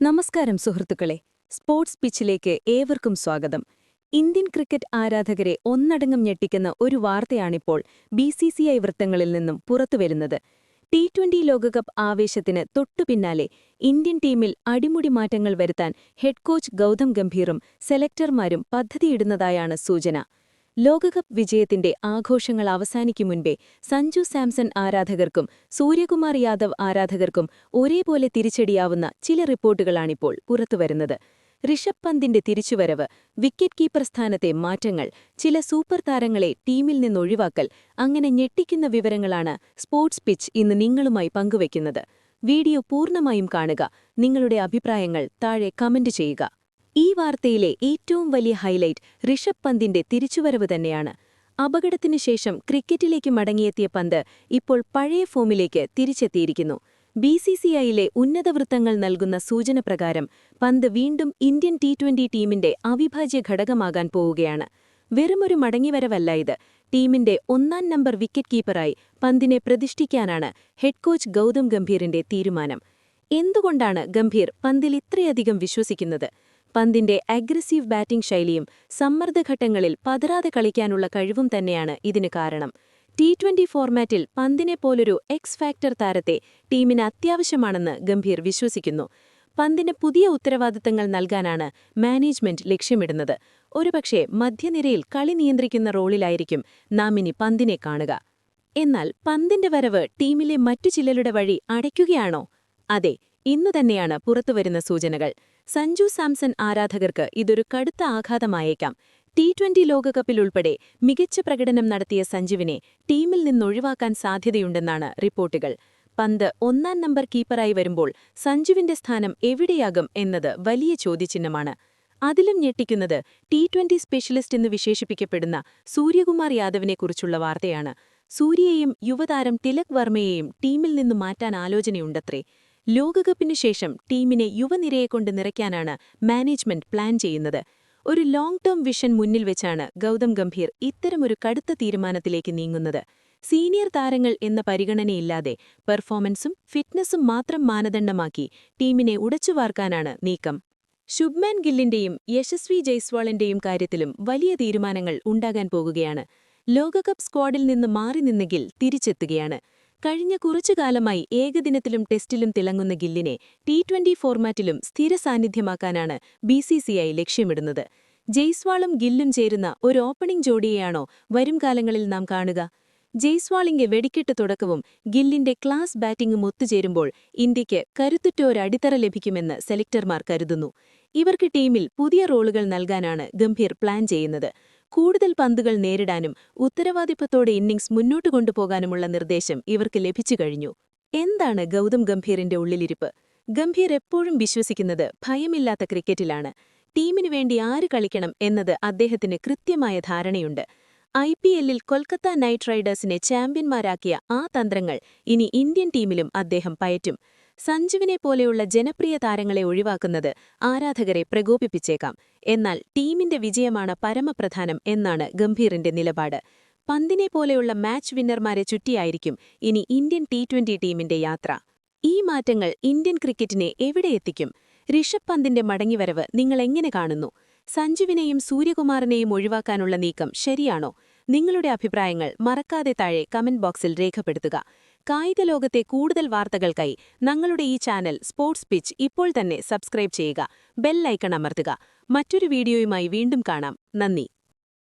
നമസ്കാരം സുഹൃത്തുക്കളെ, സ്പോർട്സ് പിച്ചിലേക്ക് ഏവർക്കും സ്വാഗതം. ഇന്ത്യൻ ക്രിക്കറ്റ് ആരാധകരെ ഒന്നടങ്കം ഞെട്ടിക്കുന്ന ഒരു വാർത്തയാണിപ്പോൾ BCCI വൃത്തങ്ങളിൽ നിന്നും പുറത്തുവരുന്നത്. T20 ലോകകപ്പ് ആവേശത്തിന് തൊട്ടുപിന്നാലെ ഇന്ത്യൻ ടീമിൽ അടിമുടി മാറ്റങ്ങൾ വരുത്താൻ ഹെഡ് കോച്ച് ഗൗതം ഗംഭീറും സെലക്ടർമാരും പദ്ധതിയിടുന്നതായാണ് സൂചന. ലോകകപ്പ് വിജയത്തിന്റെ ആഘോഷങ്ങൾ അവസാനിക്കും മുൻപേ സഞ്ജു സാംസൺ ആരാധകർക്കും സൂര്യകുമാർ യാദവ് ആരാധകർക്കും ഒരേപോലെ തിരിച്ചടിയാവുന്ന ചില റിപ്പോർട്ടുകളാണിപ്പോൾ പുറത്തുവരുന്നത്. ഋഷഭ് പന്തിന്റെ തിരിച്ചുവരവ്, വിക്കറ്റ് കീപ്പർ സ്ഥാനത്തെ മാറ്റങ്ങൾ, ചില സൂപ്പർ താരങ്ങളെ ടീമിൽ നിന്നൊഴിവാക്കൽ, അങ്ങനെ ഞെട്ടിക്കുന്ന വിവരങ്ങളാണ് സ്പോർട്സ് പിച്ച് ഇന്ന് നിങ്ങളുമായി പങ്കുവയ്ക്കുന്നത്. വീഡിയോ പൂർണ്ണമായും കാണുക. നിങ്ങളുടെ അഭിപ്രായങ്ങൾ താഴെ കമന്റ് ചെയ്യുക. ഈ വാർത്തയിലെ ഏറ്റവും വലിയ ഹൈലൈറ്റ് ഋഷഭ് പന്തിന്റെ തിരിച്ചുവരവ് തന്നെയാണ്. അപകടത്തിനു ശേഷം ക്രിക്കറ്റിലേക്ക് മടങ്ങിയെത്തിയ പന്ത് ഇപ്പോൾ പഴയ ഫോമിലേക്ക് തിരിച്ചെത്തിയിരിക്കുന്നു. BCCIയിലെ ഉന്നതവൃത്തങ്ങൾ നൽകുന്ന സൂചന പ്രകാരം പന്ത് വീണ്ടും ഇന്ത്യൻ T20 ടീമിന്റെ അവിഭാജ്യ ഘടകമാകാൻ പോവുകയാണ്. വെറുമൊരു മടങ്ങിവരവല്ല ഇത്. ടീമിന്റെ ഒന്നാം നമ്പർ വിക്കറ്റ് കീപ്പറായി പന്തിനെ പ്രതിഷ്ഠിക്കാനാണ് ഹെഡ് കോച്ച് ഗൗതം ഗംഭീറിന്റെ തീരുമാനം. എന്തുകൊണ്ടാണ് ഗംഭീർ പന്തിൽ ഇത്രയധികം വിശ്വസിക്കുന്നത്? പന്തിന്റെ അഗ്രസീവ് ബാറ്റിംഗ് ശൈലിയും സമ്മർദ്ദഘട്ടങ്ങളിൽ പതറാതെ കളിക്കാനുള്ള കഴിവും തന്നെയാണ് ഇതിന് കാരണം. T20 ഫോർമാറ്റിൽ പന്തിനെപ്പോലൊരു എക്സ് ഫാക്ടർ താരത്തെ ടീമിന് അത്യാവശ്യമാണെന്ന് ഗംഭീർ വിശ്വസിക്കുന്നു. പന്തിന് പുതിയ ഉത്തരവാദിത്തങ്ങൾ നൽകാനാണ് മാനേജ്മെന്റ് ലക്ഷ്യമിടുന്നത്. ഒരുപക്ഷെ മധ്യനിരയിൽ കളി നിയന്ത്രിക്കുന്ന റോളിലായിരിക്കും നാം ഇനി പന്തിനെ കാണുക. എന്നാൽ പന്തിന്റെ വരവ് ടീമിലെ മറ്റു ചിലരുടെ വഴി അടയ്ക്കുകയാണോ? അതെ, ഇന്നുതന്നെയാണ് പുറത്തുവരുന്ന സൂചനകൾ. സഞ്ജു സാംസൺ ആരാധകർക്ക് ഇതൊരു കടുത്ത ആഘാതമായേക്കാം. T20 ലോകകപ്പിലുൾപ്പെടെ മികച്ച പ്രകടനം നടത്തിയ സഞ്ജുവിനെ ടീമിൽ നിന്നൊഴിവാക്കാൻ സാധ്യതയുണ്ടെന്നാണ് റിപ്പോർട്ടുകൾ. പന്ത് ഒന്നാം നമ്പർ കീപ്പറായി വരുമ്പോൾ സഞ്ജുവിന്റെ സ്ഥാനം എവിടെയാകും എന്നത് വലിയ ചോദ്യചിഹ്നമാണ്. അതിലും ഞെട്ടിക്കുന്നത് T20 സ്പെഷ്യലിസ്റ്റ് എന്ന് വിശേഷിപ്പിക്കപ്പെടുന്ന സൂര്യകുമാർ യാദവിനെക്കുറിച്ചുള്ള വാർത്തയാണ്. സൂര്യയെയും യുവതാരം തിലക് വർമ്മയെയും ടീമിൽ നിന്നു മാറ്റാൻ ആലോചനയുണ്ടത്രേ. ലോകകപ്പിനു ശേഷം ടീമിനെ യുവനിരയെക്കൊണ്ട് നിറയ്ക്കാനാണ് മാനേജ്മെന്റ് പ്ലാൻ ചെയ്യുന്നത്. ഒരു ലോങ് ടേം വിഷൻ മുന്നിൽ വെച്ചാണ് ഗൗതം ഗംഭീർ ഇത്തരമൊരു കടുത്ത തീരുമാനത്തിലേക്ക് നീങ്ങുന്നത്. സീനിയർ താരങ്ങൾ എന്ന പരിഗണനയില്ലാതെ പെർഫോമൻസും ഫിറ്റ്നസും മാത്രം മാനദണ്ഡമാക്കി ടീമിനെ ഉടച്ചുവാർക്കാനാണ് നീക്കം. ശുഭ്മാൻ ഗില്ലിന്റെയും യശസ്വി ജയ്സ്വാളിന്റെയും കാര്യത്തിലും വലിയ തീരുമാനങ്ങൾ ഉണ്ടാകാൻ പോകുകയാണ്. ലോകകപ്പ് സ്ക്വാഡിൽ നിന്ന് മാറി നിന്ന ഗിൽ തിരിച്ചെത്തുകയാണ്. കഴിഞ്ഞ കുറച്ചുകാലമായി ഏകദിനത്തിലും ടെസ്റ്റിലും തിളങ്ങുന്ന ഗില്ലിനെ T20 ഫോർമാറ്റിലും സ്ഥിര സാന്നിധ്യമാക്കാനാണ് BCCI ലക്ഷ്യമിടുന്നത്. ജയ്സ്വാളും ഗില്ലും ചേരുന്ന ഒരു ഓപ്പണിംഗ് ജോഡിയെയാണോ വരുംകാലങ്ങളിൽ നാം കാണുക? ജയ്സ്വാളിന്റെ വെടിക്കെട്ട് തുടക്കവും ഗില്ലിന്റെ ക്ലാസ് ബാറ്റിംഗും ഒത്തുചേരുമ്പോൾ ഇന്ത്യയ്ക്ക് കരുത്തുറ്റ ഒരടിത്തറ ലഭിക്കുമെന്ന് സെലക്ടർമാർ കരുതുന്നു. ഇവർക്ക് ടീമിൽ പുതിയ റോളുകൾ നൽകാനാണ് ഗംഭീർ പ്ലാൻ ചെയ്യുന്നത്. കൂടുതൽ പന്തുകൾ നേരിടാനും ഉത്തരവാദിത്തത്തോടെ ഇന്നിംഗ്സ് മുന്നോട്ട് കൊണ്ടുപോകാനുമുള്ള നിർദ്ദേശം ഇവർക്ക് ലഭിച്ചു കഴിഞ്ഞു. എന്താണ് ഗൗതം ഗംഭീറിന്റെ ഉള്ളിലിരിപ്പ്? ഗംഭീർ എപ്പോഴും വിശ്വസിക്കുന്നത് ഭയമില്ലാത്ത ക്രിക്കറ്റിലാണ്. ടീമിനു വേണ്ടി ആര് കളിക്കണം എന്നത് അദ്ദേഹത്തിന് കൃത്യമായ ധാരണയുണ്ട്. IPLൽ കൊൽക്കത്ത നൈറ്റ് റൈഡേഴ്സിനെ ചാമ്പ്യന്മാരാക്കിയ ആ തന്ത്രങ്ങൾ ഇനി ഇന്ത്യൻ ടീമിലും അദ്ദേഹം പയറ്റും. സഞ്ജുവിനെപ്പോലെയുള്ള ജനപ്രിയ താരങ്ങളെ ഒഴിവാക്കുന്നത് ആരാധകരെ പ്രകോപിപ്പിച്ചേക്കാം. എന്നാൽ ടീമിന്റെ വിജയമാണ് പരമപ്രധാനം എന്നാണ് ഗംഭീറിന്റെ നിലപാട്. പന്തിനെപ്പോലെയുള്ള മാച്ച് വിന്നർമാരെ ചുറ്റിയായിരിക്കും ഇനി ഇന്ത്യൻ T20 ടീമിന്റെ യാത്ര. ഈ മാറ്റങ്ങൾ ഇന്ത്യൻ ക്രിക്കറ്റിനെ എവിടെ എത്തിക്കും? ഋഷഭ് പന്തിന്റെ മടങ്ങിവരവ് നിങ്ങൾ എങ്ങനെ കാണുന്നു? സഞ്ജുവിനെയും സൂര്യകുമാറിനെയും ഒഴിവാക്കാനുള്ള നീക്കം ശരിയാണോ? നിങ്ങളുടെ അഭിപ്രായങ്ങൾ മറക്കാതെ താഴെ കമന്റ് ബോക്സിൽ രേഖപ്പെടുത്തുക. കായിക ലോകത്തെ കൂടുതൽ വാർത്തകൾക്കായി ഞങ്ങളുടെ ഈ ചാനൽ സ്പോർട്സ് പിച്ച് ഇപ്പോൾ തന്നെ സബ്സ്ക്രൈബ് ചെയ്യുക. ബെൽ ഐക്കൺ അമർത്തുക. മറ്റൊരു വീഡിയോയുമായി വീണ്ടും കാണാം. നന്ദി.